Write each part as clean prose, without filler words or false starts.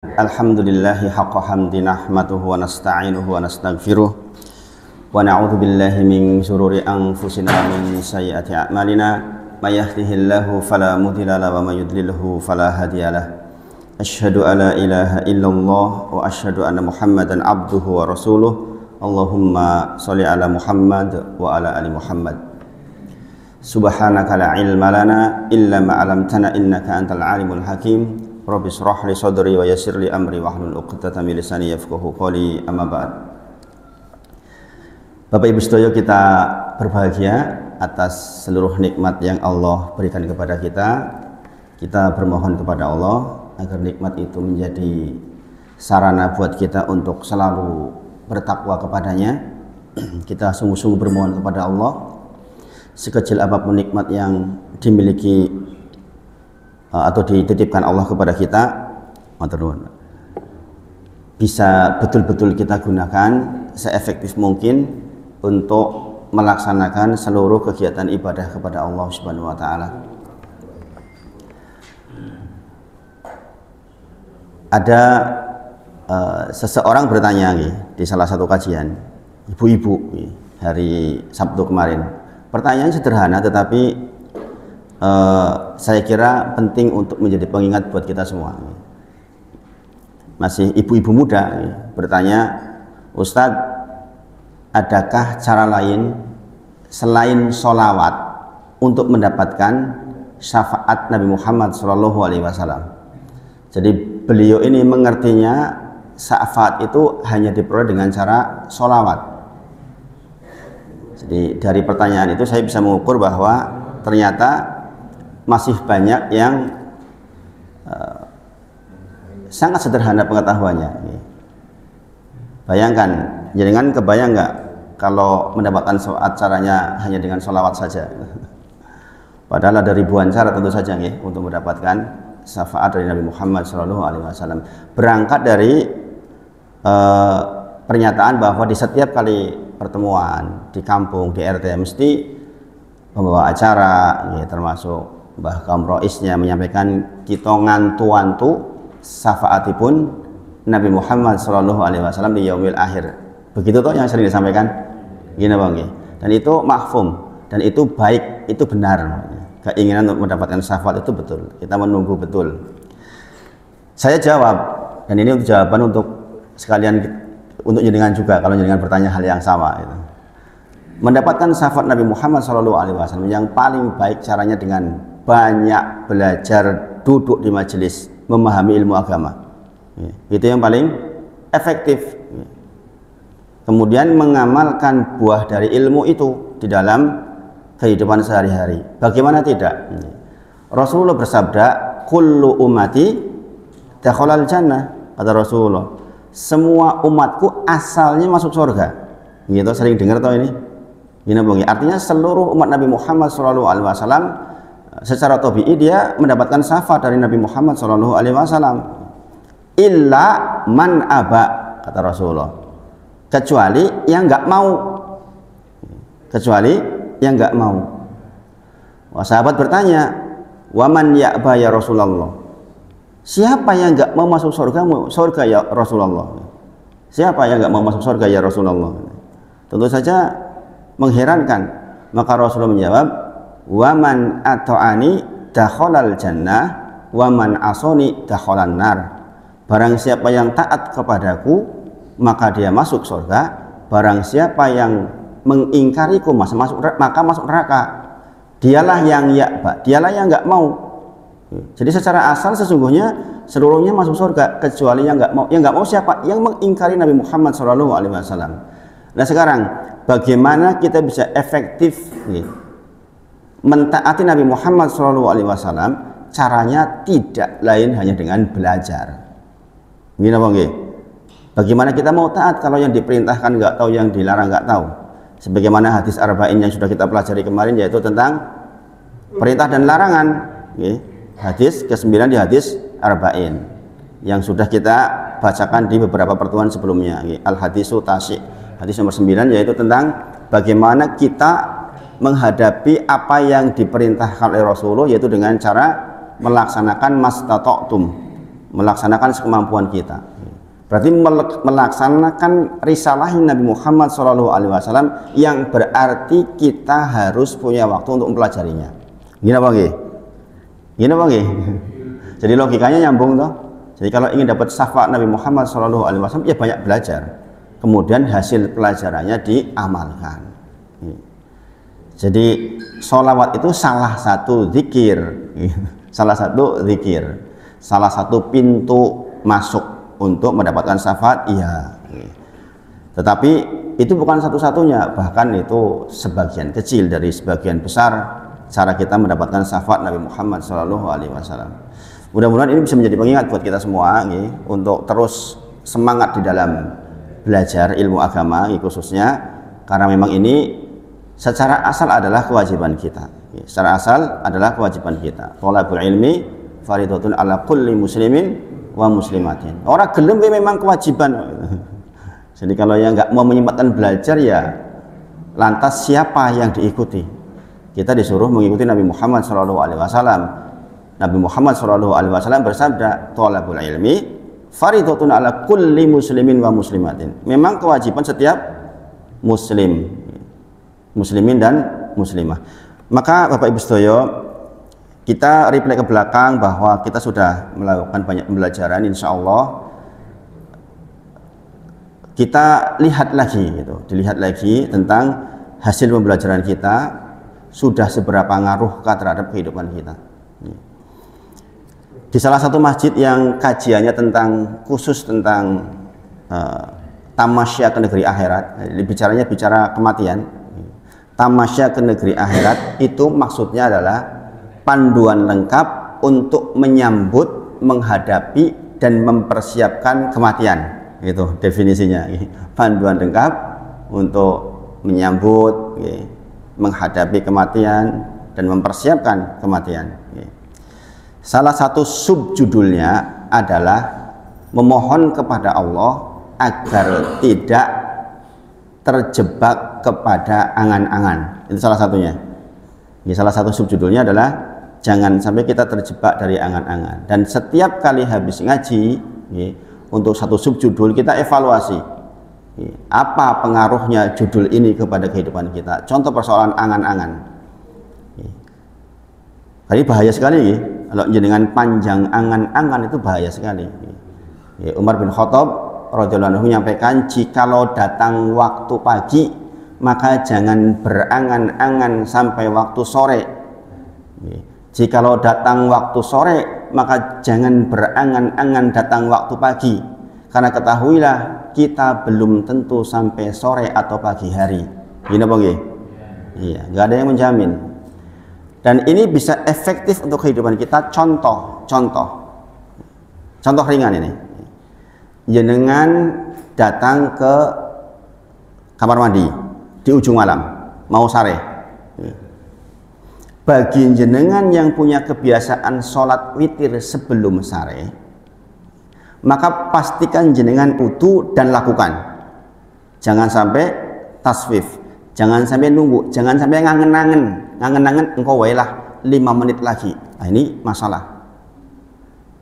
Alhamdulillahi haqqa hamdi nahmaduhu wa nasta'inuhu wa nastaghfiruh wa na'udzu billahi min shururi anfusina wa min sayyiati a'malina may yahdihillahu fala mudilla lahu wa may yudlilhu fala hadiyalah. Asyhadu an la ilaha illallah wa asyhadu anna Muhammadan abduhu wa rasuluh. Allahumma shalli ala Muhammad wa ala ali Muhammad. Subhanaka la ilma lana illa ma 'allamtana innaka antal alimul hakim. Rabbi shrah li sadri wa yassir li amri wahlul 'uqdatam min lisani yafqahu qawli, amma ba'd. Bapak Ibu sedaya, kita berbahagia atas seluruh nikmat yang Allah berikan kepada kita. Kita bermohon kepada Allah agar nikmat itu menjadi sarana buat kita untuk selalu bertakwa kepadanya. Kita sungguh-sungguh bermohon kepada Allah, sekecil apapun nikmat yang dimiliki atau dititipkan Allah kepada kita, bisa betul-betul kita gunakan seefektif mungkin untuk melaksanakan seluruh kegiatan ibadah kepada Allah Subhanahu wa taala. Ada seseorang bertanya di salah satu kajian ibu-ibu hari Sabtu kemarin. Pertanyaannya sederhana, tetapi saya kira penting untuk menjadi pengingat buat kita semua. Masih ibu-ibu muda bertanya, Ustadz, adakah cara lain selain sholawat untuk mendapatkan syafaat Nabi Muhammad SAW? Jadi beliau ini mengertinya syafaat itu hanya diperoleh dengan cara sholawat. Jadi dari pertanyaan itu saya bisa mengukur bahwa ternyata masih banyak yang sangat sederhana pengetahuannya. Bayangkan, jangan kebayang nggak kalau mendapatkan caranya hanya dengan sholawat saja. Padahal ada ribuan cara tentu saja untuk mendapatkan syafaat dari Nabi Muhammad SAW. Berangkat dari pernyataan bahwa di setiap kali pertemuan di kampung, di RT, mesti pembawa acara, termasuk Mbah Kaum Roisnya menyampaikan kita ngantu-antu syafaatipun Nabi Muhammad SAW di yaumil akhir. Begitu toh yang sering disampaikan, gini bang. Dan itu mahfum, dan itu baik, itu benar. Keinginan untuk mendapatkan syafaat itu betul. Kita menunggu betul. Saya jawab, dan ini untuk jawaban untuk sekalian untuk jenengan juga kalau jenengan bertanya hal yang sama. Mendapatkan syafaat Nabi Muhammad SAW yang paling baik caranya dengan banyak belajar, duduk di majelis, memahami ilmu agama. Itu yang paling efektif. Kemudian mengamalkan buah dari ilmu itu di dalam kehidupan sehari-hari. Bagaimana tidak? Rasulullah bersabda, kullu ummati dakhalal jannah. Kata Rasulullah, semua umatku asalnya masuk surga. Gitu, sering dengar tau ini? Artinya seluruh umat Nabi Muhammad SAW secara tabi'i dia mendapatkan syafaat dari Nabi Muhammad SAW. Illa man aba, kata Rasulullah, kecuali yang nggak mau. Kecuali yang nggak mau. Wah, sahabat bertanya, waman ya'ba ya Rasulullah, siapa yang nggak mau masuk surga ya Rasulullah? Siapa yang nggak mau masuk surga ya Rasulullah? Tentu saja mengherankan. Maka Rasulullah menjawab, waman ata'ani dakhalal jannah waman asoni dakhalan nar. Barang siapa yang taat kepadaku maka dia masuk surga, barang siapa yang mengingkariku maka masuk neraka. Dialah yang dialah yang nggak mau. Jadi secara asal sesungguhnya seluruhnya masuk surga kecuali yang nggak mau. Yang nggak mau siapa? Yang mengingkari Nabi Muhammad SAW. Nah sekarang bagaimana kita bisa efektif mentaati Nabi Muhammad SAW? Caranya tidak lain hanya dengan belajar. Bagaimana kita mau taat kalau yang diperintahkan nggak tahu, yang dilarang nggak tahu? Sebagaimana hadis arba'in yang sudah kita pelajari kemarin, yaitu tentang perintah dan larangan. Hadis ke-9 di hadis arba'in yang sudah kita bacakan di beberapa pertemuan sebelumnya. Al-hadisu tasyi', hadis nomor 9, yaitu tentang bagaimana kita menghadapi apa yang diperintahkan oleh Rasulullah, yaitu dengan cara melaksanakan mastata'tum, melaksanakan sekemampuan kita. Berarti melaksanakan risalah Nabi Muhammad SAW yang berarti kita harus punya waktu untuk mempelajarinya. Gini apa nggih? Gini apa nggih? Jadi logikanya nyambung toh. Jadi kalau ingin dapat syafaat Nabi Muhammad SAW ya banyak belajar. Kemudian hasil pelajarannya diamalkan. Jadi sholawat itu salah satu zikir, salah satu zikir, salah satu pintu masuk untuk mendapatkan syafaat, iya. Tetapi itu bukan satu-satunya, bahkan itu sebagian kecil dari sebagian besar cara kita mendapatkan syafaat Nabi Muhammad SAW. Mudah-mudahan ini bisa menjadi pengingat buat kita semua untuk terus semangat di dalam belajar ilmu agama khususnya, karena memang ini secara asal adalah kewajiban kita. Secara asal adalah kewajiban kita. Thalabul ilmi fardhatun ala kulli muslimin wa muslimatin. Orang gelem memang kewajiban. Jadi kalau yang nggak mau menyempatkan belajar ya lantas siapa yang diikuti? Kita disuruh mengikuti Nabi Muhammad SAW. Nabi Muhammad SAW bersabda, "Thalabul ilmi fardhatun ala kulli muslimin wa muslimatin." Memang kewajiban setiap muslimin dan muslimah. Maka Bapak Ibu sedaya, kita replay ke belakang bahwa kita sudah melakukan banyak pembelajaran, insya Allah kita lihat lagi dilihat lagi tentang hasil pembelajaran kita sudah seberapa ngaruhkah terhadap kehidupan kita. Di salah satu masjid yang kajiannya khusus tentang tamasya ke negeri akhirat, bicara kematian. Tamasya ke negeri akhirat itu maksudnya adalah panduan lengkap untuk menyambut, menghadapi dan mempersiapkan kematian. Itu definisinya. Panduan lengkap untuk menyambut, menghadapi kematian dan mempersiapkan kematian. Salah satu subjudulnya adalah memohon kepada Allah agar tidak terjebak kepada angan-angan. Itu salah satunya. Salah satu subjudulnya adalah jangan sampai kita terjebak dari angan-angan. Dan setiap kali habis ngaji, untuk satu subjudul kita evaluasi. Apa pengaruhnya judul ini kepada kehidupan kita? Contoh persoalan angan-angan. Tadi bahaya sekali, kalau jenengan panjang angan-angan itu bahaya sekali. Umar bin Khattab radhiyallahu anhu menyampaikan, jikalau datang waktu pagi maka jangan berangan-angan sampai waktu sore. Jikalau datang waktu sore maka jangan berangan-angan datang waktu pagi, karena ketahuilah kita belum tentu sampai sore atau pagi hari. Gini apa nggih? Iya, nggak ada yang menjamin. Dan ini bisa efektif untuk kehidupan kita. Contoh ringan ini. Jenengan datang ke kamar mandi di ujung malam, mau sare. Bagi jenengan yang punya kebiasaan sholat witir sebelum sare, maka pastikan jenengan wudu dan lakukan. Jangan sampai taswif, jangan sampai nunggu, jangan sampai ngangen-ngangen engkau wailah 5 menit lagi. Nah, ini masalah.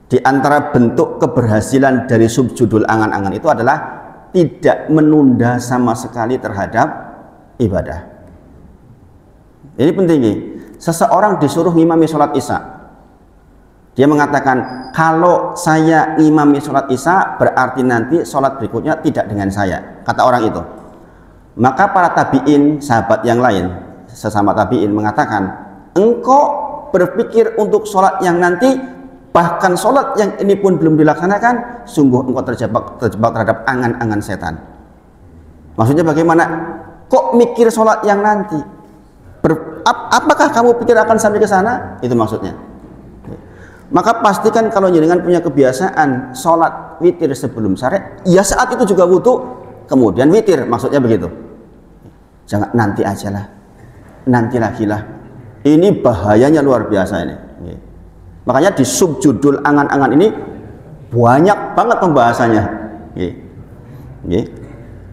Di antara bentuk keberhasilan dari subjudul angan-angan itu adalah tidak menunda sama sekali terhadap ibadah. Ini penting nih. Seseorang disuruh ngimami sholat isya, dia mengatakan, kalau saya ngimami sholat isya berarti nanti sholat berikutnya tidak dengan saya, kata orang itu. Maka para tabi'in, sahabat yang lain sesama tabi'in mengatakan, engkau berpikir untuk sholat yang nanti, bahkan sholat yang ini pun belum dilaksanakan, sungguh engkau terjebak terhadap angan-angan setan. Maksudnya bagaimana? Kok mikir sholat yang nanti? Apakah kamu pikir akan sampai ke sana? Itu maksudnya. Maka pastikan kalau jenengan punya kebiasaan sholat witir sebelum sare, ya saat itu juga wudu, kemudian witir, maksudnya begitu. Jangan nanti aja lah, nanti lagi lah. Ini bahayanya luar biasa ini. Makanya di subjudul angan-angan ini banyak banget pembahasannya.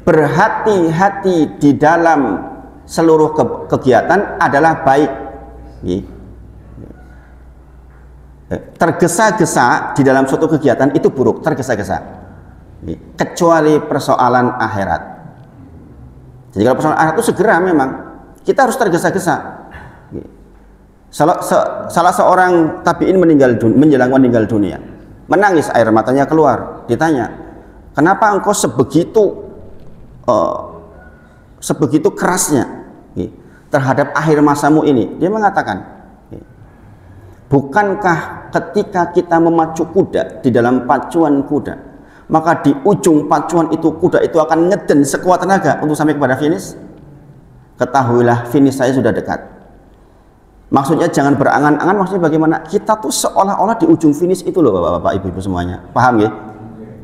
Berhati-hati di dalam seluruh kegiatan adalah baik. Tergesa-gesa di dalam suatu kegiatan itu buruk, tergesa-gesa. Kecuali persoalan akhirat. Jadi kalau persoalan akhirat itu segera memang kita harus tergesa-gesa. Salah seorang tabi'in menjelang meninggal dunia, menangis, air matanya keluar. Ditanya, kenapa engkau sebegitu kerasnya terhadap akhir masamu ini? Dia mengatakan, bukankah ketika kita memacu kuda di dalam pacuan kuda, maka di ujung pacuan itu kuda itu akan ngeden sekuat tenaga untuk sampai kepada finish? Ketahuilah finish saya sudah dekat. Maksudnya jangan berangan-angan, maksudnya bagaimana? Kita tuh seolah-olah di ujung finish itu loh Bapak-bapak, Ibu-ibu semuanya. Paham ya?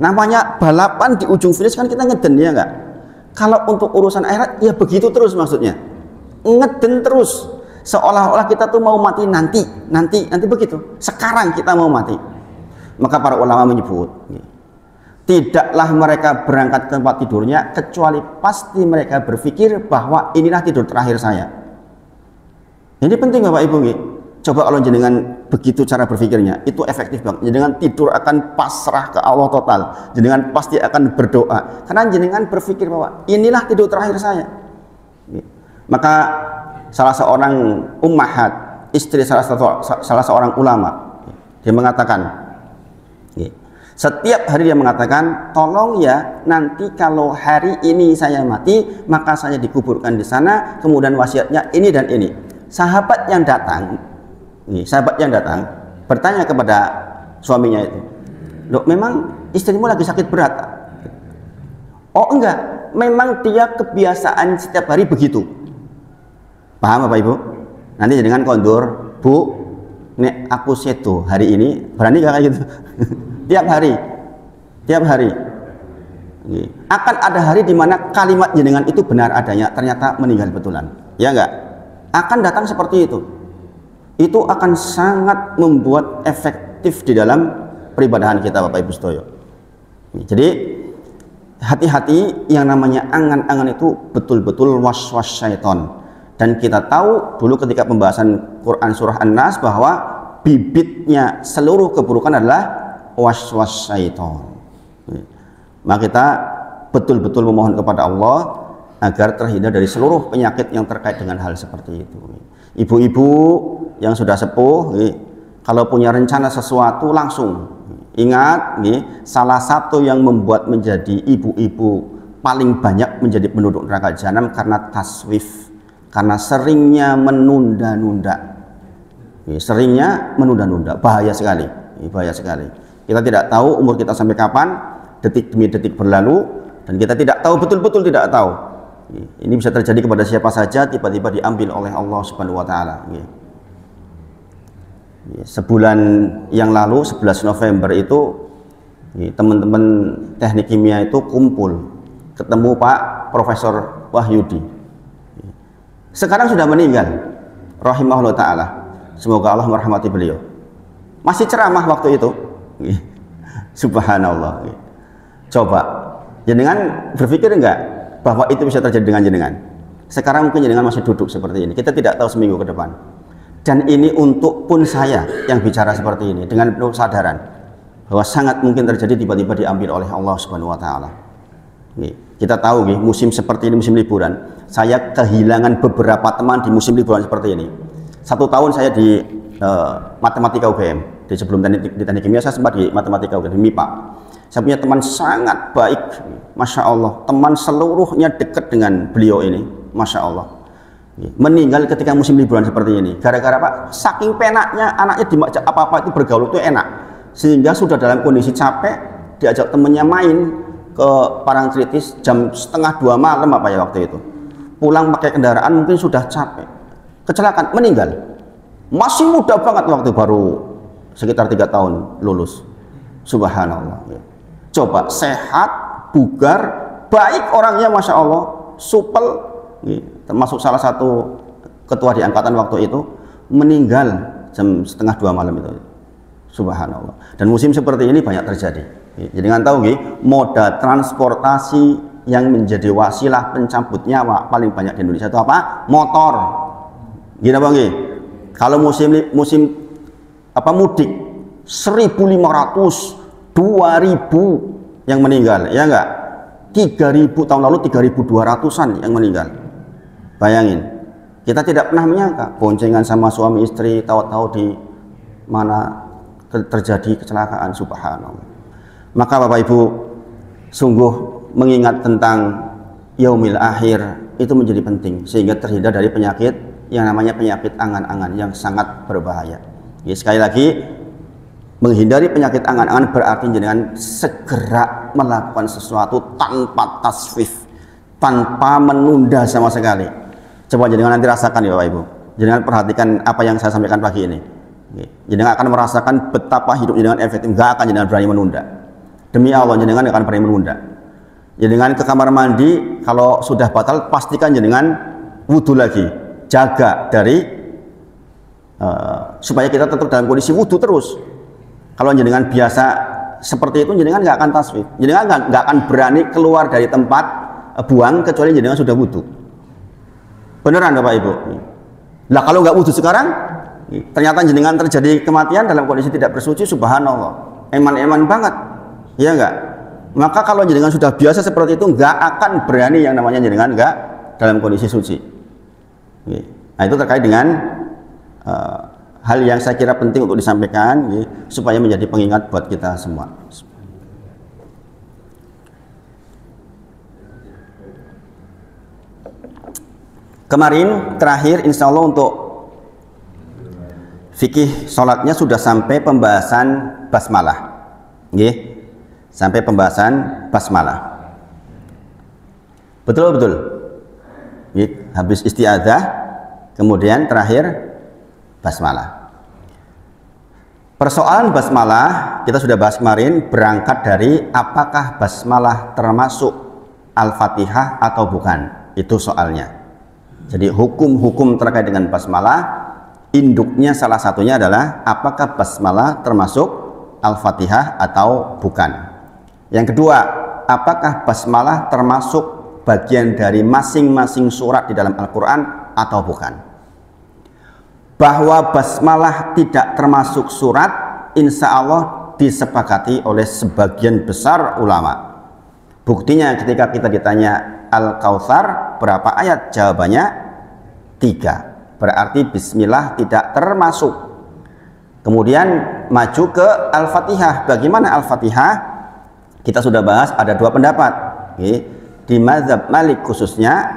Namanya balapan di ujung finish kan kita ngeden, ya enggak? Kalau untuk urusan akhirat ya begitu terus maksudnya. Ngeden terus. Seolah-olah kita tuh mau mati nanti begitu. Sekarang kita mau mati. Maka para ulama menyebut, tidaklah mereka berangkat ke tempat tidurnya kecuali pasti mereka berpikir bahwa inilah tidur terakhir saya. Ini penting Bapak Ibu. Coba kalau jenengan begitu cara berpikirnya, itu efektif banget. Jenengan tidur akan pasrah ke Allah total. Jenengan pasti akan berdoa karena jenengan berpikir bahwa inilah tidur terakhir saya. Maka salah seorang ummahat, istri salah seorang ulama, dia mengatakan, setiap hari dia mengatakan, tolong ya nanti kalau hari ini saya mati, maka saya dikuburkan di sana, kemudian wasiatnya ini dan ini. Sahabat yang datang bertanya kepada suaminya itu, loh memang istrimu lagi sakit berat? Oh enggak, memang dia kebiasaan setiap hari begitu. Paham Bapak Ibu? Nanti dengan kondur, Bu, nek aku seto hari ini, berani gak kayak gitu? Tiap hari. Akan ada hari di mana kalimat jenengan itu benar adanya, ternyata meninggal betulan. Ya enggak? Akan datang seperti itu. Itu akan sangat membuat efektif di dalam peribadahan kita Bapak Ibu Sedoyo. Jadi hati-hati, yang namanya angan-angan itu betul-betul was-was syaiton. Dan kita tahu dulu ketika pembahasan Quran surah An-Nas bahwa bibitnya seluruh keburukan adalah was-was syaiton. Maka kita betul-betul memohon kepada Allah agar terhindar dari seluruh penyakit yang terkait dengan hal seperti itu. Ibu-ibu yang sudah sepuh, kalau punya rencana sesuatu langsung ingat, salah satu yang membuat menjadi ibu-ibu paling banyak menjadi penduduk neraka jahanam karena taswif. Karena seringnya menunda-nunda, bahaya sekali. Kita tidak tahu umur kita sampai kapan, detik demi detik berlalu, dan kita tidak tahu, betul-betul tidak tahu. Ini bisa terjadi kepada siapa saja, tiba-tiba diambil oleh Allah Subhanahu Wa Taala. Sebulan yang lalu, 11 November itu, teman-teman teknik kimia itu kumpul, ketemu Pak Profesor Wahyudi. Sekarang sudah meninggal, rahimahullah ta'ala, semoga Allah merahmati beliau. Masih ceramah waktu itu, subhanallah. Coba jenengan berpikir enggak bahwa itu bisa terjadi dengan jenengan? Sekarang mungkin jenengan masih duduk seperti ini, kita tidak tahu seminggu ke depan. Dan ini untuk pun saya yang bicara seperti ini dengan penuh kesadaran bahwa sangat mungkin terjadi tiba-tiba diambil oleh Allah Subhanahu Wa Ta'ala. Kita tahu musim seperti ini, musim liburan. Saya kehilangan beberapa teman di musim liburan seperti ini. 1 tahun saya di matematika UGM, sebelum di teknik kimia saya sempat di matematika UGM, di MIPA. Saya punya teman sangat baik, Masya Allah. Teman seluruhnya dekat dengan beliau ini, Masya Allah. Meninggal ketika musim liburan seperti ini. Gara-gara apa? Saking penaknya anaknya diajak apa-apa itu bergaul itu enak. Sehingga sudah dalam kondisi capek, diajak temennya main ke Parangtritis jam 1:30 malam apa ya waktu itu. Pulang pakai kendaraan mungkin sudah capek, kecelakaan, meninggal. Masih muda banget waktu, baru sekitar 3 tahun lulus. Subhanallah. Coba sehat, bugar, baik orangnya, Masya Allah, supel, termasuk salah satu ketua di angkatan waktu itu, meninggal jam 1:30 malam itu. Subhanallah. Dan musim seperti ini banyak terjadi. Jadi kan tahu moda transportasi yang menjadi wasilah pencabut nyawa paling banyak di Indonesia itu apa? Motor. Gini Bang. Kalau musim mudik 1.500, 2.000 yang meninggal, ya enggak? 3.000 tahun lalu 3.200-an yang meninggal. Bayangin, kita tidak pernah menyangka boncengan sama suami istri, tahu-tahu di mana terjadi kecelakaan, subhanallah. Maka Bapak Ibu, sungguh mengingat tentang yaumil akhir itu menjadi penting sehingga terhindar dari penyakit yang namanya penyakit angan-angan yang sangat berbahaya. Ya, sekali lagi, menghindari penyakit angan-angan berarti dengan segera melakukan sesuatu tanpa taswif, tanpa menunda sama sekali. Coba jenengan nanti rasakan ya Bapak Ibu. Jenengan perhatikan apa yang saya sampaikan pagi ini. Jenengan akan merasakan betapa hidup jenengan efektif, nggak akan jenengan berani menunda. Demi Allah, jenengan akan berani menunda. Jenengan ke kamar mandi, kalau sudah batal pastikan jenengan wudhu lagi. Jaga dari supaya kita tetap dalam kondisi wudhu terus. Kalau jenengan biasa seperti itu, jenengan nggak akan taswif. Jenengan nggak akan berani keluar dari tempat buang kecuali jenengan sudah wudhu. Beneran Bapak Ibu. Lah kalau nggak wudhu sekarang, ternyata jenengan terjadi kematian dalam kondisi tidak bersuci, subhanallah. Eman-eman banget. Ya enggak? Maka kalau jenengan sudah biasa seperti itu, nggak akan berani yang namanya jenengan nggak dalam kondisi suci. Nah, itu terkait dengan hal yang saya kira penting untuk disampaikan supaya menjadi pengingat buat kita semua. Kemarin terakhir insya Allah untuk fikih sholatnya sudah sampai pembahasan basmalah. Sampai pembahasan basmalah. Betul. Habis isti'adzah, kemudian terakhir basmalah. Persoalan basmalah kita sudah bahas kemarin, berangkat dari apakah basmalah termasuk Al-Fatihah atau bukan. Itu soalnya. Jadi hukum-hukum terkait dengan basmalah, induknya salah satunya adalah apakah basmalah termasuk Al-Fatihah atau bukan. Yang kedua, apakah basmalah termasuk bagian dari masing-masing surat di dalam Al-Quran atau bukan. Bahwa basmalah tidak termasuk surat, insya Allah disepakati oleh sebagian besar ulama. Buktinya ketika kita ditanya Al-Kautsar berapa ayat, jawabannya 3. Berarti bismillah tidak termasuk. Kemudian maju ke Al-Fatihah. Bagaimana Al-Fatihah? Kita sudah bahas ada 2 pendapat. Di mazhab Malik khususnya,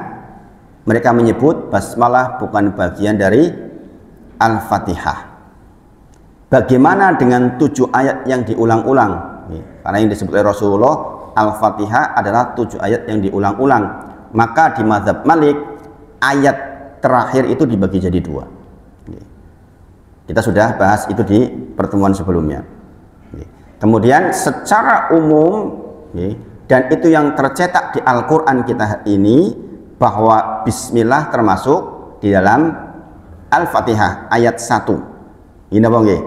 mereka menyebut basmalah bukan bagian dari Al-Fatihah. Bagaimana dengan 7 ayat yang diulang-ulang? Karena yang disebut oleh Rasulullah, Al-Fatihah adalah 7 ayat yang diulang-ulang. Maka di mazhab Malik, ayat terakhir itu dibagi jadi 2. Kita sudah bahas itu di pertemuan sebelumnya. Kemudian secara umum, dan itu yang tercetak di Al-Quran kita ini, bahwa bismillah termasuk di dalam Al-Fatihah ayat 1. Ini apa nggih?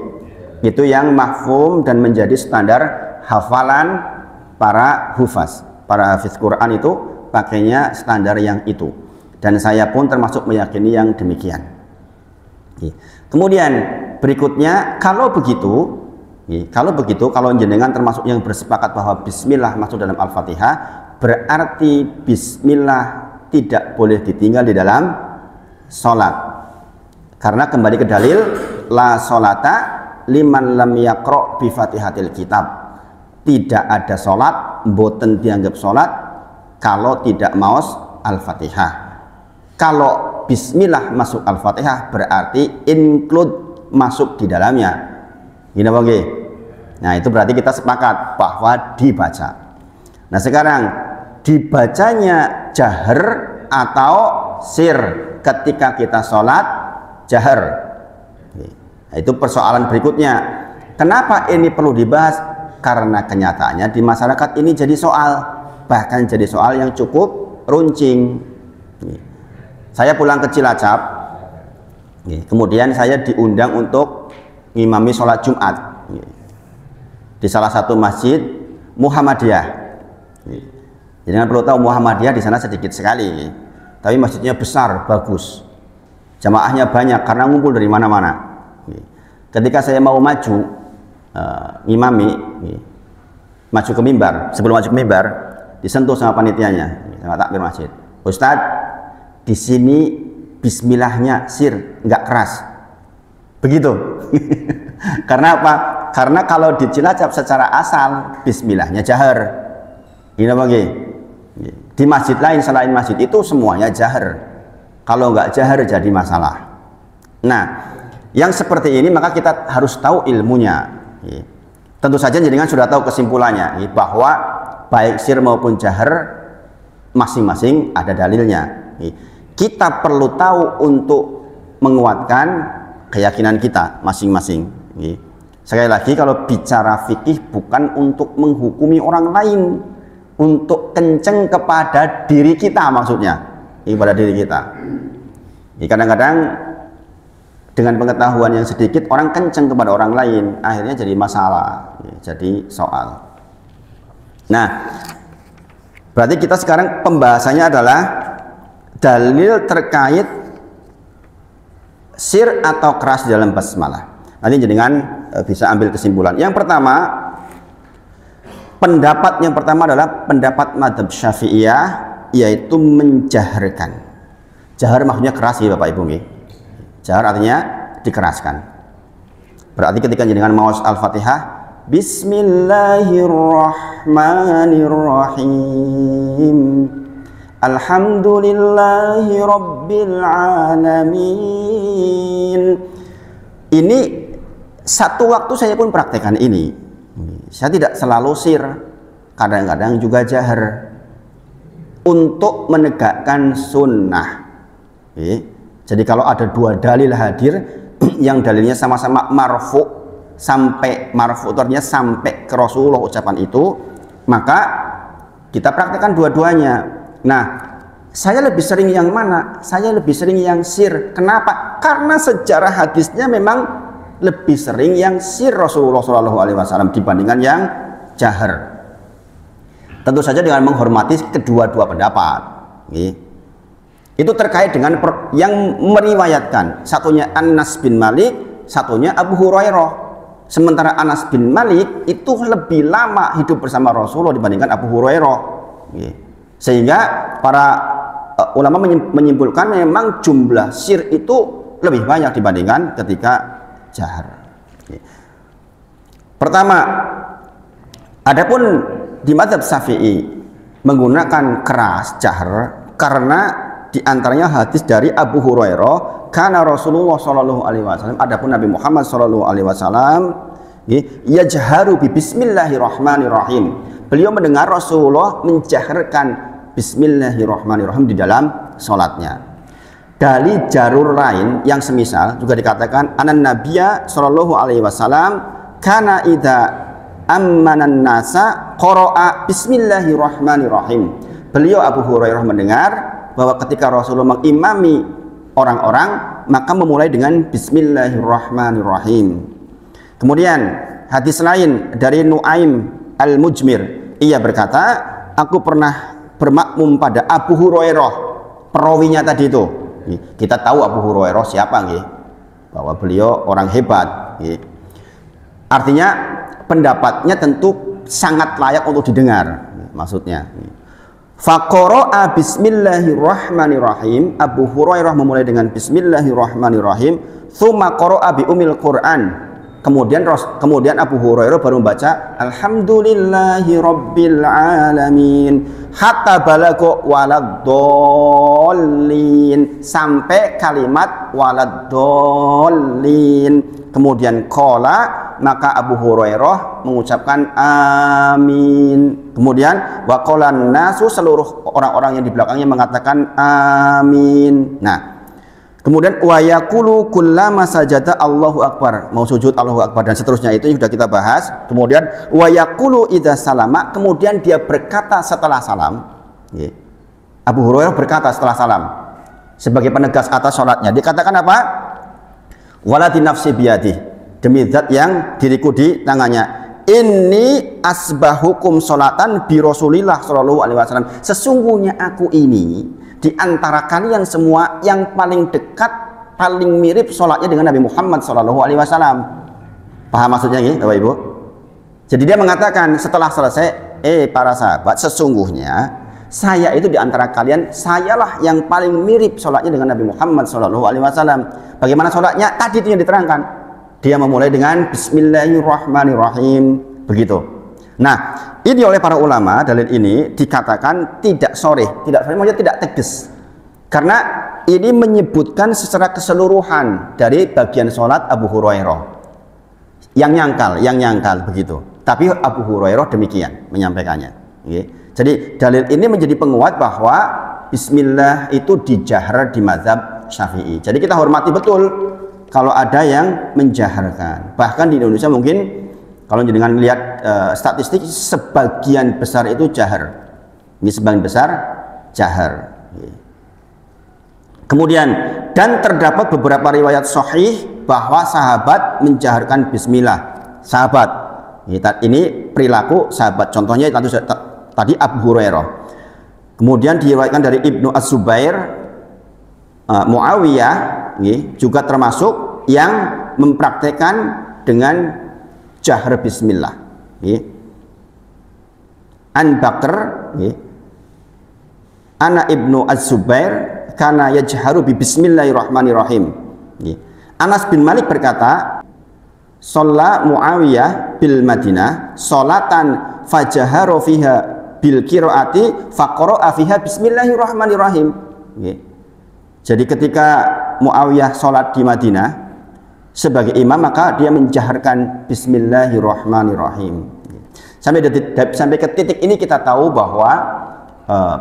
Itu yang mahfum dan menjadi standar hafalan para hufaz. Para hafiz Quran itu pakainya standar yang itu. Dan saya pun termasuk meyakini yang demikian. Kemudian berikutnya, kalau begitu, kalau jenengan termasuk yang bersepakat bahwa bismillah masuk dalam Al-Fatihah, berarti bismillah tidak boleh ditinggal di dalam sholat. Karena kembali ke dalil, la sholata liman lam yaqra bi fatihatil kitab. Tidak ada sholat, mboten dianggap sholat kalau tidak maos Al-Fatihah. Kalau bismillah masuk Al-Fatihah berarti include masuk di dalamnya. Gini apa nggih? Nah, itu berarti kita sepakat bahwa dibaca. Nah, sekarang dibacanya jahar atau sir ketika kita sholat jahar. Nah, itu persoalan berikutnya. Kenapa ini perlu dibahas? Karena kenyataannya di masyarakat ini jadi soal, bahkan jadi soal yang cukup runcing. Saya pulang ke Cilacap, kemudian saya diundang untuk ngimami sholat Jumat di salah satu masjid Muhammadiyah. Jangan perlu tahu Muhammadiyah di sana sedikit sekali, tapi masjidnya besar, bagus, jamaahnya banyak karena ngumpul dari mana-mana. Ketika saya mau maju, ngimami, maju ke mimbar, sebelum maju ke mimbar disentuh sama panitianya, sama takbir masjid. Ustadz, di sini bismillahnya sir, nggak keras. Begitu. Karena apa? Karena kalau di Cilacap secara asal bismillahnya jahar. Gini apa gini? Di masjid lain selain masjid itu semuanya jahar. Kalau nggak jahar jadi masalah. Nah, yang seperti ini maka kita harus tahu ilmunya. Tentu saja jenengan sudah tahu kesimpulannya bahwa baik sir maupun jahar masing-masing ada dalilnya. Kita perlu tahu untuk menguatkan keyakinan kita masing-masing. Sekali lagi, kalau bicara fikih bukan untuk menghukumi orang lain, untuk kenceng kepada diri kita, maksudnya kepada diri kita. Kadang-kadang dengan pengetahuan yang sedikit orang kenceng kepada orang lain, akhirnya jadi masalah, jadi soal. Nah, berarti kita sekarang pembahasannya adalah dalil terkait sir atau keras di dalam basmalah. Nanti jenengan bisa ambil kesimpulan. Yang pertama, pendapat yang pertama adalah pendapat madzhab Syafi'iyah, yaitu menjaharkan. Jahar maksudnya keras ya Bapak Ibu. Jahar artinya dikeraskan. Berarti ketika jenengan maos Al-Fatihah, Bismillahirrahmanirrahim. Alhamdulillahi Rabbil Alamin. Ini satu waktu saya pun praktekkan ini. Saya tidak selalu sir, kadang-kadang juga jahar untuk menegakkan sunnah. Jadi kalau ada dua dalil hadir yang dalilnya sama-sama marfu, sampai marfu artinya sampai ke Rasulullah ucapan itu, maka kita praktekkan dua-duanya. Nah, saya lebih sering yang mana? Saya lebih sering yang sir. Kenapa? Karena sejarah hadisnya memang lebih sering yang sir Rasulullah SAW dibandingkan yang jahar. Tentu saja dengan menghormati kedua-dua pendapat. Itu terkait dengan yang meriwayatkan. Satunya Anas bin Malik, satunya Abu Hurairah. Sementara Anas bin Malik itu lebih lama hidup bersama Rasulullah dibandingkan Abu Hurairah. Sehingga para ulama menyimpulkan memang jumlah sir itu lebih banyak dibandingkan ketika jahar. Pertama, adapun di madzhab Syafi'i menggunakan keras jahar karena diantaranya hadis dari Abu Hurairah, karena Rasulullah SAW, adapun Nabi Muhammad SAW, yajharu bi Bismillahirrahmanirrahim. Beliau mendengar Rasulullah menjaharkan Bismillahirrahmanirrahim di dalam sholatnya. Dari jalur lain yang semisal juga dikatakan anan Nabiya sallallahu alaihi wasallam kana idza ammanan nasa qara'a Bismillahirrahmanirrahim. Beliau Abu Hurairah mendengar bahwa ketika Rasulullah mengimami orang-orang maka memulai dengan Bismillahirrahmanirrahim. Kemudian hadis lain dari Nuaim Al-Mujmir, ia berkata, aku pernah bermakmum pada Abu Hurairah, perawinya tadi itu. Kita tahu Abu Hurairah siapa, bahwa beliau orang hebat. Artinya pendapatnya tentu sangat layak untuk didengar, maksudnya. Faqara'a Bismillahirrahmanirrahim. Abu Hurairah memulai dengan Bismillahirrahmanirrahim. Tsumma qara'a bi umil Qur'an. Kemudian Abu Hurairah baru membaca Alhamdulillahi Rabbil Alamin hatta balago waladdallin, sampai kalimat waladdallin. Kemudian qala, maka Abu Hurairah mengucapkan amin. Kemudian waqalan nasu, seluruh orang-orang yang di belakangnya mengatakan amin. Nah, kemudian wa yaqulu kullama sajada Allahu akbar, mau sujud Allahu akbar, dan seterusnya itu sudah kita bahas. Kemudian wa yaqulu idza salama, kemudian dia berkata setelah salam. Abu Hurairah berkata setelah salam sebagai penegas atas salatnya. Dikatakan apa? Waladi nafsi biyadi, demi zat yang diriku di tangannya. Inni asbahukum salatan bi Rasulillah sallallahu alaihi wasallam. Sesungguhnya aku ini di antara kalian semua yang paling dekat, paling mirip sholatnya dengan Nabi Muhammad SAW. Paham maksudnya ini, Bapak Ibu? Jadi dia mengatakan setelah selesai, para sahabat, sesungguhnya saya itu di antara kalian, sayalah yang paling mirip sholatnya dengan Nabi Muhammad SAW. Bagaimana sholatnya? Tadi itu yang diterangkan. Dia memulai dengan Bismillahirrahmanirrahim, begitu. Nah, ini oleh para ulama, dalil ini dikatakan tidak sharih, maksudnya tidak tegas. Karena ini menyebutkan secara keseluruhan dari bagian sholat Abu Hurairah. Yang nyangkal begitu. Tapi Abu Hurairah demikian menyampaikannya. Jadi dalil ini menjadi penguat bahwa Bismillah itu dijahr di mazhab Syafi'i. Jadi kita hormati betul kalau ada yang menjaharkan. Bahkan di Indonesia mungkin kalau dengan lihat statistik sebagian besar itu jahar. Ini sebagian besar jahar. Kemudian dan terdapat beberapa riwayat sahih bahwa sahabat menjaharkan Bismillah. Sahabat. Ini perilaku sahabat. Contohnya tadi Abu Hurairah. Kemudian diriwayatkan dari Ibnu Az-Zubair, Muawiyah juga termasuk yang mempraktekkan dengan jahr Bismillah. An Bakr, Ana Ibnu Az-Zubair kana yajharu bi Bismillahirrahmanirrahim. Anas bin Malik berkata, Sholla Muawiyah bil Madinah sholatan fajaharo fiha bil qiraati faqara'a fiha Bismillahirrahmanirrahim. Jadi ketika Muawiyah sholat di Madinah sebagai imam, maka dia menjaharkan Bismillahirrahmanirrahim. Sampai ke titik ini kita tahu bahwa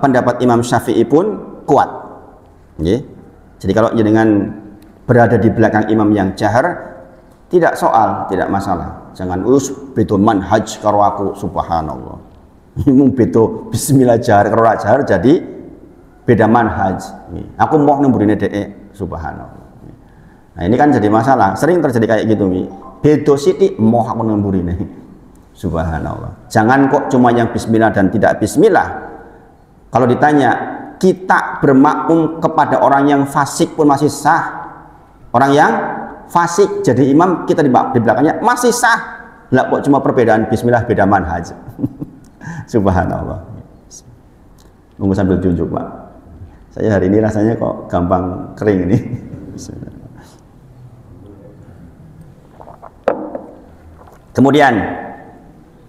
pendapat Imam Syafi'i pun kuat. Jadi kalau dengan berada di belakang imam yang jahar, tidak tidak masalah. Jangan beto manhaj karo aku, subhanallah. Mung beto bismillah jahar karo jahar, jadi beda manhaj. Aku mau nemburine dhek, subhanallah. Nah, ini kan jadi masalah. Sering terjadi kayak gitu, bedo sithik mau aku nemburine. Subhanallah. Jangan kok cuma yang bismillah dan tidak bismillah. Kalau ditanya, kita bermakmum kepada orang yang fasik pun masih sah. Orang yang fasik jadi imam, kita di belakangnya masih sah. Lah kok cuma perbedaan bismillah beda manhaj. Subhanallah. Nunggu sambil tunjuk, Pak. Saya hari ini rasanya kok gampang kering ini. Kemudian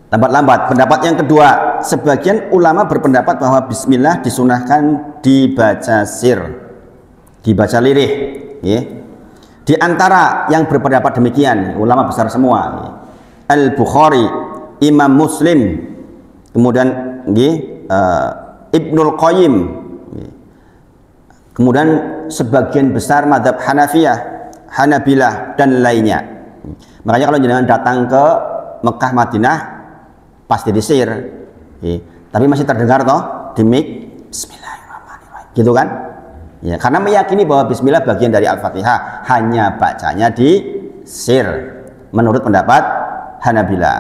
lambat-lambat pendapat yang kedua, sebagian ulama berpendapat bahwa bismillah disunahkan dibaca sir, dibaca lirih. Di antara yang berpendapat demikian ulama besar semua, Al-Bukhari, Imam Muslim, kemudian Ibnul Qayyim, kemudian sebagian besar mazhab Hanafiyah, Hanabilah dan lainnya. Makanya kalau jangan datang ke Mekah Madinah pasti disir, tapi masih terdengar toh di mic Bismillahirrahmanirrahim, gitu kan? Ya, karena meyakini bahwa Bismillah bagian dari Al-Fatihah, hanya bacanya di sir menurut pendapat Hanabilah.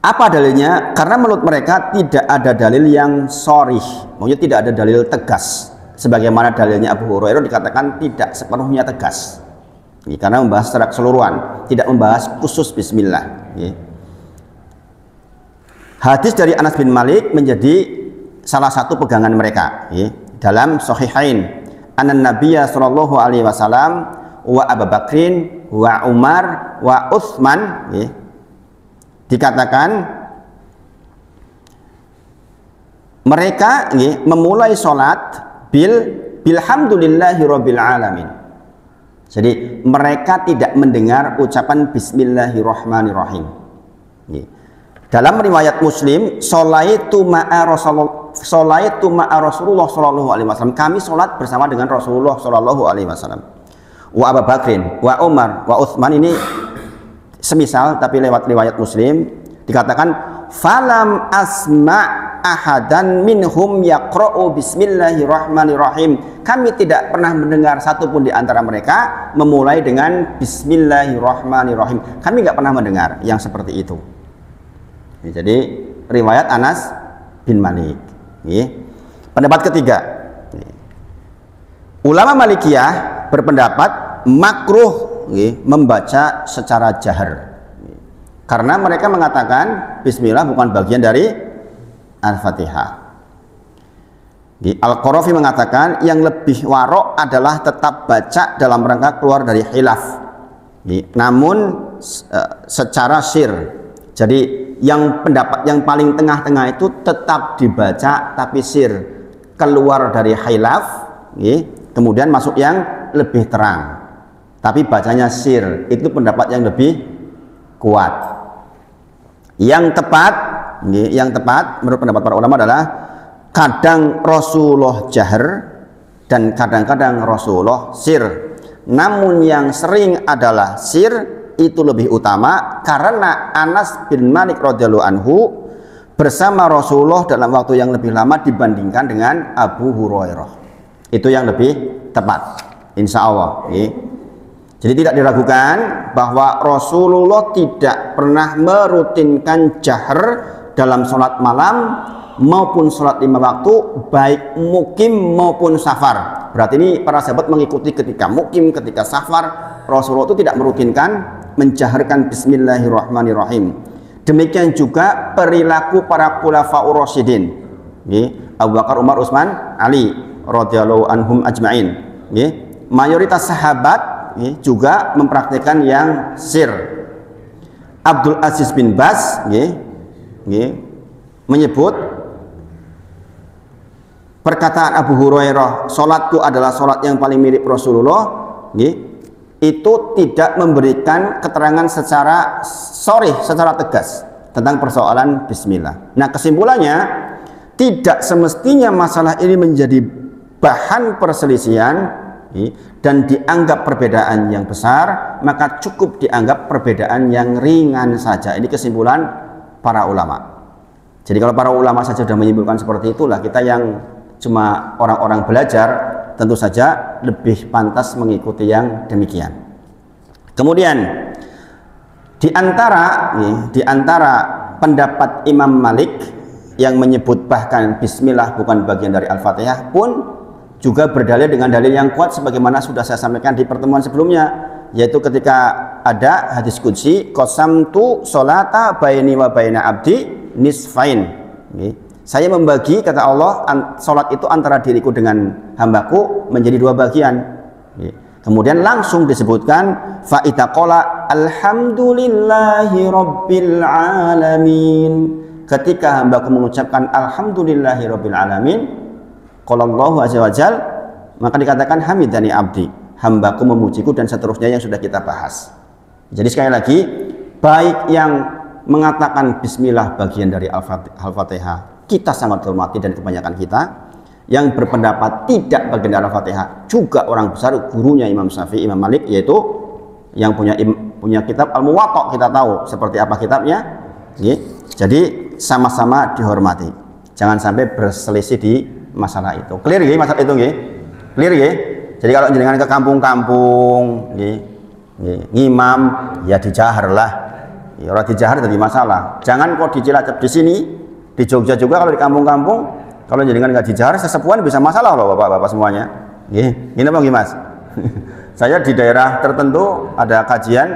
Apa dalilnya? Karena menurut mereka tidak ada dalil yang sharih, maksudnya tidak ada dalil tegas. Sebagaimana dalilnya Abu Hurairah dikatakan tidak sepenuhnya tegas. Karena membahas secara keseluruhan, tidak membahas khusus Bismillah. Hadis dari Anas bin Malik menjadi salah satu pegangan mereka dalam Sahihain. Anan Nabiyya sallallahu alaihi wasallam wa Abu Bakrin wa Umar wa Utsman, dikatakan mereka memulai sholat bilhamdulillahi rabbil alamin. Jadi mereka tidak mendengar ucapan Bismillahirrahmanirrahim. Dalam riwayat Muslim, sholaitu ma'a Rasulullah sallallahu alaihi wasallam. Kami sholat bersama dengan Rasulullah sallallahu alaihi wasallam. Wa Abu Bakrin, wa Umar, wa Utsman, ini semisal tapi lewat riwayat Muslim dikatakan falam asma ahadan minhum yaqra'u bismillahirrahmanirrahim. Kami tidak pernah mendengar satupun di antara mereka memulai dengan bismillahirrahmanirrahim. Kami nggak pernah mendengar yang seperti itu. Jadi riwayat Anas bin Malik. Pendapat ketiga, ulama Malikiyah berpendapat makruh membaca secara jahar. Karena mereka mengatakan bismillah bukan bagian dari Al-Fatihah. Al-Qarafi mengatakan yang lebih warok adalah tetap baca dalam rangka keluar dari khilaf, namun secara sir. Jadi yang pendapat yang paling tengah-tengah itu tetap dibaca tapi sir, keluar dari khilaf, kemudian masuk yang lebih terang tapi bacanya sir. Itu pendapat yang lebih kuat. Yang tepat menurut pendapat para ulama adalah kadang Rasulullah jahar dan kadang-kadang Rasulullah sir. Namun yang sering adalah sir itu lebih utama karena Anas bin Malik radhiyallahu anhu bersama Rasulullah dalam waktu yang lebih lama dibandingkan dengan Abu Hurairah. Itu yang lebih tepat, insya Allah. Jadi tidak diragukan bahwa Rasulullah tidak pernah merutinkan jahar dalam sholat malam maupun sholat 5 waktu, baik mukim maupun safar. Berarti ini para sahabat mengikuti ketika mukim, ketika safar. Rasulullah itu tidak merutinkan menjaharkan bismillahirrahmanirrahim. Demikian juga perilaku para khulafaur rasyidin, Abu Bakar, Umar, Utsman, Ali radhiyallahu anhum ajmain. Mayoritas sahabat juga mempraktikkan yang sir. Abdul Aziz bin Baz menyebut perkataan Abu Hurairah, "Salatku adalah salat yang paling mirip Rasulullah," itu tidak memberikan keterangan secara sharih, secara tegas tentang persoalan bismillah. Nah, kesimpulannya tidak semestinya masalah ini menjadi bahan perselisihan dan dianggap perbedaan yang besar, maka cukup dianggap perbedaan yang ringan saja. Ini kesimpulan para ulama. Jadi kalau para ulama saja sudah menyimpulkan seperti itulah, kita yang cuma orang-orang belajar tentu saja lebih pantas mengikuti yang demikian. Kemudian di antara pendapat Imam Malik yang menyebut bahkan bismillah bukan bagian dari Al-Fatihah pun juga berdalil dengan dalil yang kuat sebagaimana sudah saya sampaikan di pertemuan sebelumnya, yaitu ketika ada hadis qudsi, qasamtu sholata baini wa baina abdi nisfain. Saya membagi, kata Allah, salat itu antara diriku dengan hambaku menjadi 2 bagian. Kemudian langsung disebutkan fa itaqala alhamdulillahi rabbil alamin. Ketika hambaku mengucapkan alhamdulillahi rabbil alamin, qala Allahu azza wajal, maka dikatakan hamidani abdi, hambaku memujiku, dan seterusnya yang sudah kita bahas. Jadi sekali lagi, baik yang mengatakan bismillah bagian dari Al-Fatihah kita sangat hormati dan kebanyakan kita, yang berpendapat tidak bagian dari Al-Fatihah juga orang besar gurunya Imam Syafi'i, Imam Malik, yaitu yang punya kitab Al-Muwatta, kita tahu seperti apa kitabnya. Jadi sama-sama dihormati, jangan sampai berselisih di masalah itu. Clear ya masalah itu nggih? Clear ya? Jadi kalau jenengan ke kampung-kampung ngimam ya dijahar lah. Ya ora dijahar jadi masalah. Jangan kok di Cilacap di sini, di Jogja juga kalau di kampung-kampung kalau jenengan nggak dijahar sesepuan bisa masalah loh Bapak-bapak semuanya. Nggih. Ngene apa nggih Mas? Saya di daerah tertentu ada kajian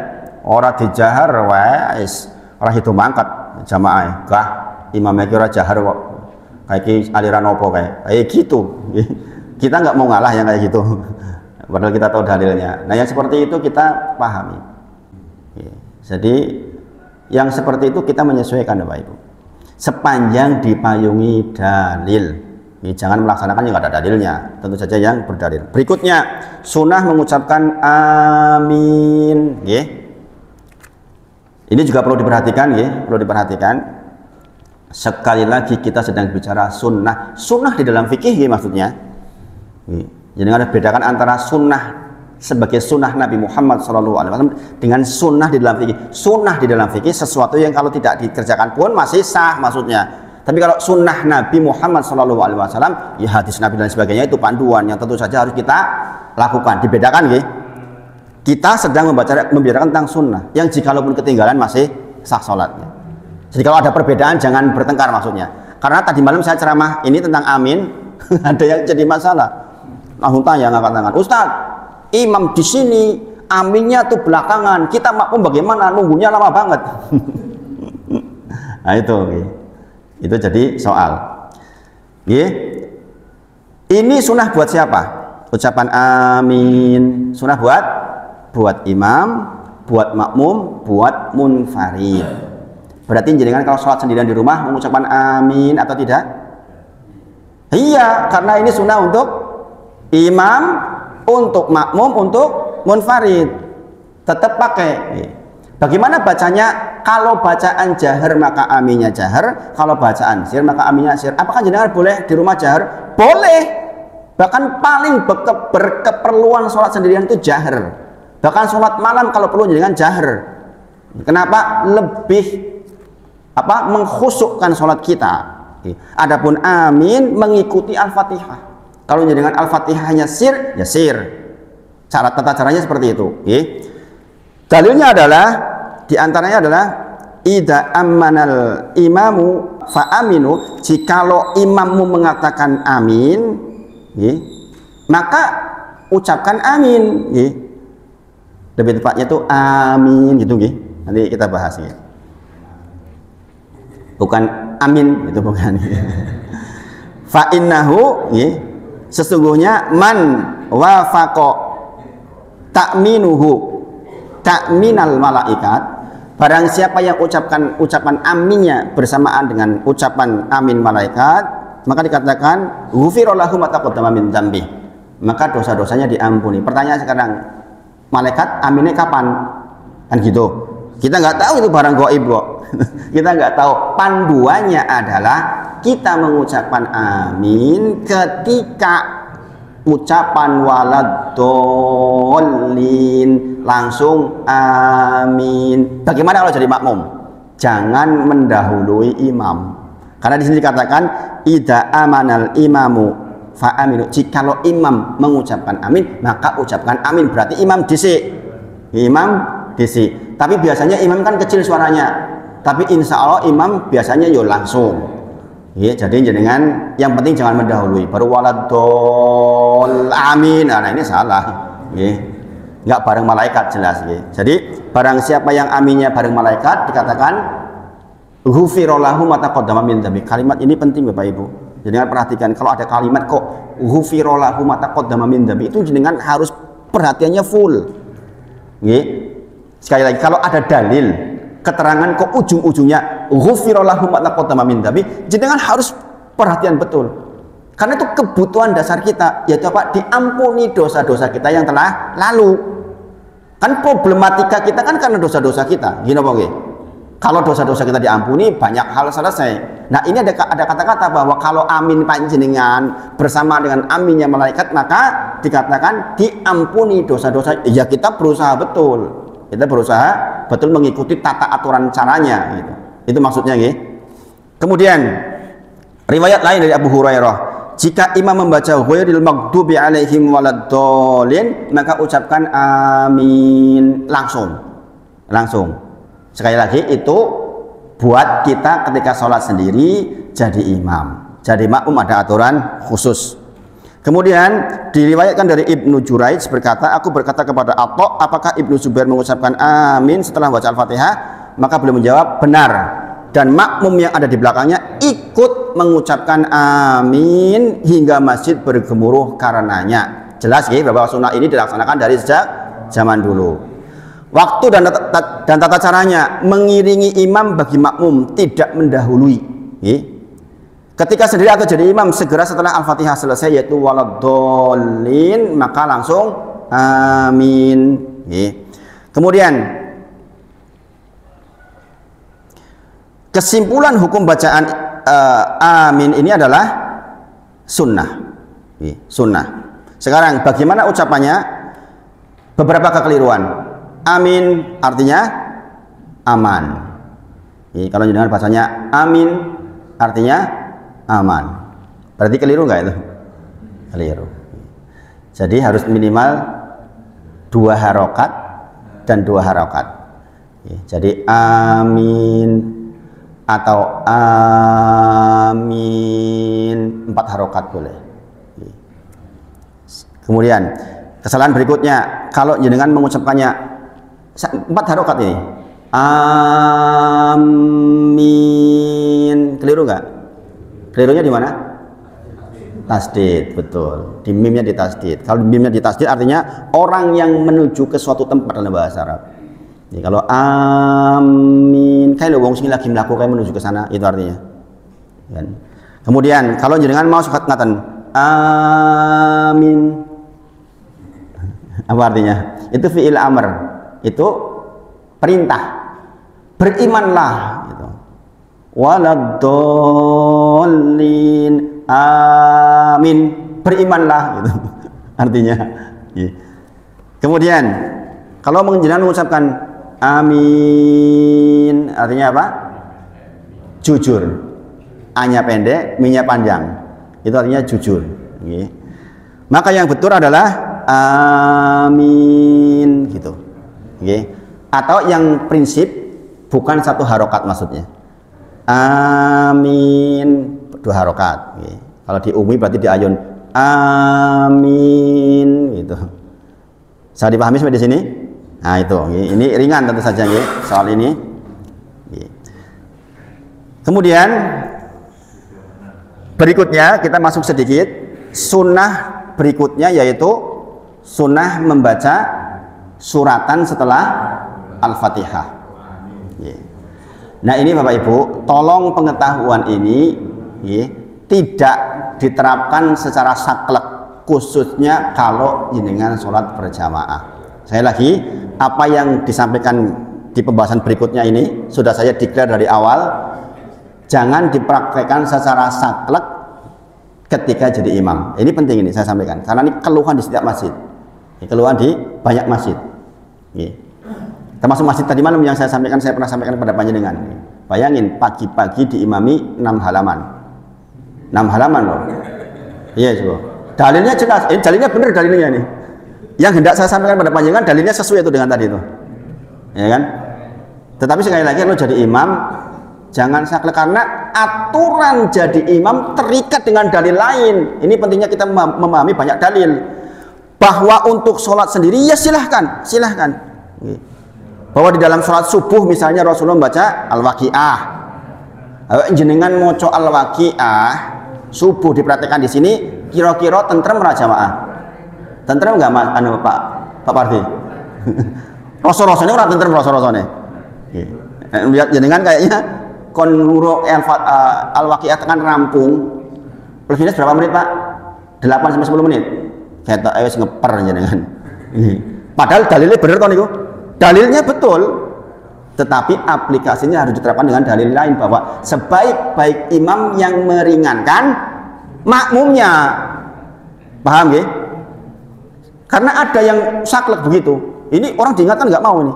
ora dijahar wis ora itu mangkat jamaah. Kah imamnya kira jahar kok. Kayak aliran opo kayak gitu. Kita nggak mau ngalah yang kayak gitu, padahal kita tahu dalilnya. Nah yang seperti itu kita pahami. Jadi yang seperti itu kita menyesuaikan Bapak Ibu, sepanjang dipayungi dalil. Jangan melaksanakan yang nggak ada dalilnya, tentu saja yang berdalil. Berikutnya sunnah mengucapkan amin. Ini juga perlu diperhatikan, perlu diperhatikan. Sekali lagi kita sedang bicara sunnah. Sunnah di dalam fikih maksudnya. Jadi ada bedakan antara sunnah sebagai sunnah Nabi Muhammad SAW dengan sunnah di dalam fikih. Sunnah di dalam fikih sesuatu yang kalau tidak dikerjakan pun masih sah maksudnya. Tapi kalau sunnah Nabi Muhammad SAW, ya hadis Nabi dan sebagainya itu panduan yang tentu saja harus kita lakukan. Dibedakan, kita sedang membicarakan tentang sunnah yang jikalaupun ketinggalan masih sah sholatnya. Jadi kalau ada perbedaan jangan bertengkar maksudnya. Karena tadi malam saya ceramah ini tentang amin, ada yang jadi masalah. Langsung tanya ngangkat tangan, Ustadz, imam di sini aminnya tuh belakangan, kita makmum bagaimana? Nunggunya lama banget. Nah itu nggih. Itu jadi soal. Nggih. Ini sunnah buat siapa? Ucapan amin. Sunnah buat imam, buat makmum, buat munfarid. Berarti jenengan kalau sholat sendirian di rumah mengucapkan amin atau tidak? Iya, karena ini sunnah untuk imam, untuk makmum, untuk munfarid. Tetap pakai. Bagaimana bacanya? Kalau bacaan jahar maka aminnya jahar, kalau bacaan sir maka aminnya sir. Apakah jenengan boleh di rumah jahar? Boleh. Bahkan paling berkeperluan sholat sendirian itu jahar. Bahkan sholat malam kalau perlu jenengan jahar. Kenapa? Lebih mengkhusukkan sholat kita. Adapun amin mengikuti Al-Fatihah. Kalau dengan Al-Fatihahnya sir, ya sir. Tata caranya seperti itu. Dalilnya adalah, diantaranya adalah idza ammanal imamu fa aminu. Jikalau imammu mengatakan amin, maka ucapkan amin. Lebih tepatnya itu amin gitu. Nanti kita bahas ya. Bukan amin, itu bukan. Fa innahu, sesungguhnya man wafaqa ta'minuhu ta'minal malaikat, barang siapa yang ucapan aminnya bersamaan dengan ucapan amin malaikat, maka dikatakan ghufira lahu ma taqaddama min dzambi, maka dosa-dosanya diampuni. Pertanyaan sekarang, malaikat aminnya kapan? Kan gitu. Kita nggak tahu itu barang gaib kok. Kita nggak tahu. Panduannya adalah kita mengucapkan amin ketika ucapan waladdallin, langsung amin. Bagaimana kalau jadi makmum? Jangan mendahului imam. Karena di sini dikatakan idza amanal imamu fa aminu. Jikalau imam mengucapkan amin, maka ucapkan amin. Berarti imam dhisik. Imam dhisik. Tapi biasanya imam kan kecil suaranya. Tapi insya Allah imam biasanya yo langsung. Jadi jenengan yang penting jangan mendahului. Baru waladdall amin. Nah ini salah. Nggak bareng malaikat jelas. Jadi barang siapa yang aminnya bareng malaikat dikatakan ghufira lahu ma taqaddama min dzambi. Kalimat ini penting Bapak Ibu. Jenengan perhatikan, kalau ada kalimat kok ghufira lahu ma taqaddama min dzambi, itu jenengan harus perhatiannya full. Sekali lagi, kalau ada dalil keterangan kok ujung-ujungnya ghufira lahu ma taqaddama min dzambi, jenengan harus perhatian betul. Karena itu kebutuhan dasar kita, yaitu apa? Diampuni dosa-dosa kita yang telah lalu. Kan problematika kita kan karena dosa-dosa kita. Gini apa nggih? Kalau dosa-dosa kita diampuni, banyak hal selesai. Nah, ini ada kata-kata bahwa kalau amin panjenengan bersama dengan aminnya malaikat, maka dikatakan diampuni dosa-dosa. Ya kita berusaha betul. Kita berusaha betul mengikuti tata aturan caranya gitu. Itu maksudnya nggih. Kemudian riwayat lain dari Abu Hurairah, jika imam membaca ghairil maghdubi alaihim waladdallin, maka ucapkan amin langsung. Sekali lagi, itu buat kita ketika sholat sendiri jadi imam. Jadi makmum ada aturan khusus. Kemudian diriwayatkan dari Ibnu Juraij berkata, aku berkata kepada Atha, apakah Ibnu Zubair mengucapkan amin setelah baca Al-Fatihah? Maka beliau menjawab, benar. Dan makmum yang ada di belakangnya ikut mengucapkan amin hingga masjid bergemuruh karenanya. Jelas ya bahwa sunnah ini dilaksanakan dari sejak zaman dulu. Waktu dan tata caranya mengiringi imam bagi makmum, tidak mendahului. Ketika sendiri atau jadi imam, segera setelah Al-Fatihah selesai yaitu waladdallin, maka langsung amin. Kemudian kesimpulan hukum bacaan amin ini adalah sunnah. Sunnah. Sekarang bagaimana ucapannya? Beberapa kekeliruan. Amin artinya aman. Kalau jangan bahasanya amin artinya aman. Berarti keliru nggak itu? Keliru. Jadi harus minimal 2 harokat dan 2 harokat. Jadi amin atau amin 4 harokat boleh. Kemudian kesalahan berikutnya, kalau jenengan mengucapkannya 4 harokat ini, Amin. Keliru nggak? Kelirunya di mana? Tasdid, betul. Di mimnya di tasdid. Kalau mimnya di tasdid artinya orang yang menuju ke suatu tempat dalam bahasa Arab. Jadi kalau amin, kayak lo wong sing lagi mlaku kayak menuju ke sana, itu artinya. Kan? Kemudian kalau jenengan mau sukat ngaten amin. Apa artinya? Itu fi'il amr. Itu perintah. Berimanlah gitu. Waladdallin amin. Berimanlah gitu. Artinya. Kemudian kalau jenengan mengucapkan amin, artinya apa? Jujur. A-nya pendek, M-nya panjang. Itu artinya jujur. Maka yang betul adalah amin gitu. Atau yang prinsip bukan satu harokat maksudnya. Amin 2 harokat. Kalau di umi berarti di ayun amin gitu. Saya dipahami sampai di sini? Nah itu, ini ringan tentu saja soal ini. Kemudian berikutnya kita masuk sedikit sunnah berikutnya, yaitu sunnah membaca suratan setelah Al-Fatihah. Nah ini Bapak Ibu, tolong pengetahuan ini tidak diterapkan secara saklek, khususnya kalau jenengan sholat berjamaah. Saya lagi, apa yang disampaikan di pembahasan berikutnya ini sudah saya declare dari awal, jangan dipraktekkan secara saklek ketika jadi imam. Ini penting, ini saya sampaikan karena ini keluhan di setiap masjid, keluhan di banyak masjid, termasuk masjid tadi malam yang saya sampaikan, saya pernah sampaikan kepada panjenengan. Bayangin pagi-pagi diimami 6 halaman, 6 halaman loh. Iya coba, dalilnya jelas, dalilnya benar, dalilnya ini yang hendak saya sampaikan pada panjenengan, dalilnya sesuai itu dengan tadi itu, ya kan? Tetapi sekali lagi, kalau jadi imam jangan saklek, karena aturan jadi imam terikat dengan dalil lain. Ini pentingnya kita memahami banyak dalil. Bahwa untuk sholat sendiri ya silahkan, silahkan. Bahwa di dalam sholat subuh misalnya Rasulullah membaca Al-Waqi'ah. Jenengan moco Al-Waqi'ah subuh, diperhatikan di sini kira-kira tentrem jamaah. Tentrem nggak Mas anu Pak Pardi? Rasa-rasanya orang tentrem, rasa-rasanya. Lihat jenengan kayaknya kon nguruk Al-Waqi'ah tekan rampung. Plus minus berapa menit Pak? 8 sampai 10 menit. Ketok wis ngeper jenengan. Padahal dalilnya bener to niku. Dalilnya betul. Tetapi aplikasinya harus diterapkan dengan dalil lain, bahwa sebaik-baik imam yang meringankan makmumnya. Paham nggih? Karena ada yang saklek begitu. Ini orang diingatkan nggak mau ini.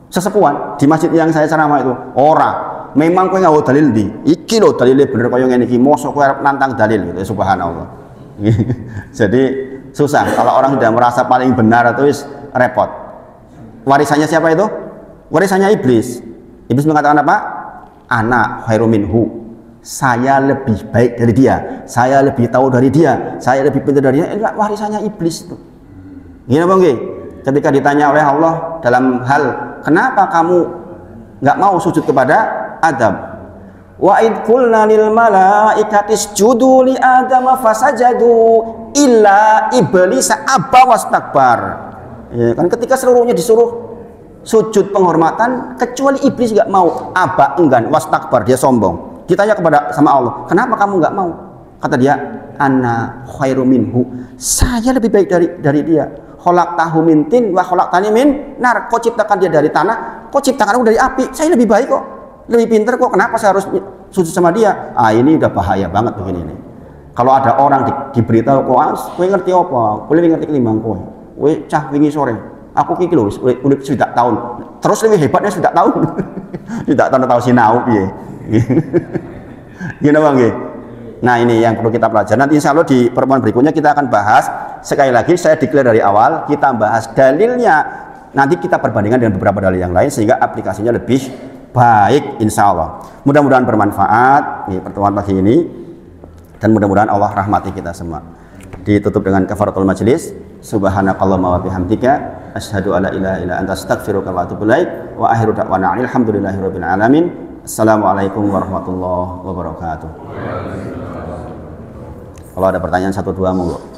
Sesepuan di masjid yang saya ceramah itu, ora, memang kowe nggawa dalil ndi? Iki lho dalile bener kaya ngene iki, mosok kowe arep nantang dalil gitu. Subhanallah. Jadi susah kalau orang sudah merasa paling benar, itu wis repot. Warisannya siapa itu? Warisannya iblis. Iblis mengatakan apa? Ana khairu minhu. Saya lebih baik dari dia, saya lebih tahu dari dia, saya lebih pintar dari dia. Warisannya iblis itu. Gini Bang, ketika ditanya oleh Allah dalam hal kenapa kamu nggak mau sujud kepada Adam? Wa id qulna lil malaikati isjudu li Adama fasajadu illa iblis aba wastakbar. Ya, kan ketika seluruhnya disuruh sujud penghormatan, kecuali iblis nggak mau, aba, enggan, wastakbar, dia sombong. Ditanya kepada sama Allah, kenapa kamu nggak mau? Kata dia, ana khairu minhu, saya lebih baik dari dia. Khalaqtahu min tin wa khalaqtani min nar. Kau ciptakan dia dari tanah, kau ciptakan aku dari api. Saya lebih baik kok, lebih pintar kok. Kenapa saya harus sujud sama dia? Ah, ini udah bahaya banget begini nih. Kalau ada orang diberitahu, kowe ngerti apa? Kowe ngerti kelimang kowe. Kowe cah wingi sore. Aku kiki lho urip sudah tahun. Terus lebih hebatnya sudah tahun. Sudah tahun tahu sinau piye. Gini Bang nggih. Nah ini yang perlu kita pelajari. Nanti insya Allah di pertemuan berikutnya kita akan bahas. Sekali lagi saya declare dari awal, kita bahas dalilnya. Nanti kita perbandingkan dengan beberapa dalil yang lain sehingga aplikasinya lebih baik insya Allah. Mudah-mudahan bermanfaat di pertemuan pagi ini, dan mudah-mudahan Allah rahmati kita semua. Ditutup dengan kafaratul majlis. Subhanakallahumma wa bihamdika asyhadu alla ilaha illa anta astaghfiruka wa atubu ilaik. Wa akhiru da'wana alhamdulillahirabbil alamin. Assalamualaikum warahmatullahi wabarakatuh. Kalau ada pertanyaan 1 2 monggo.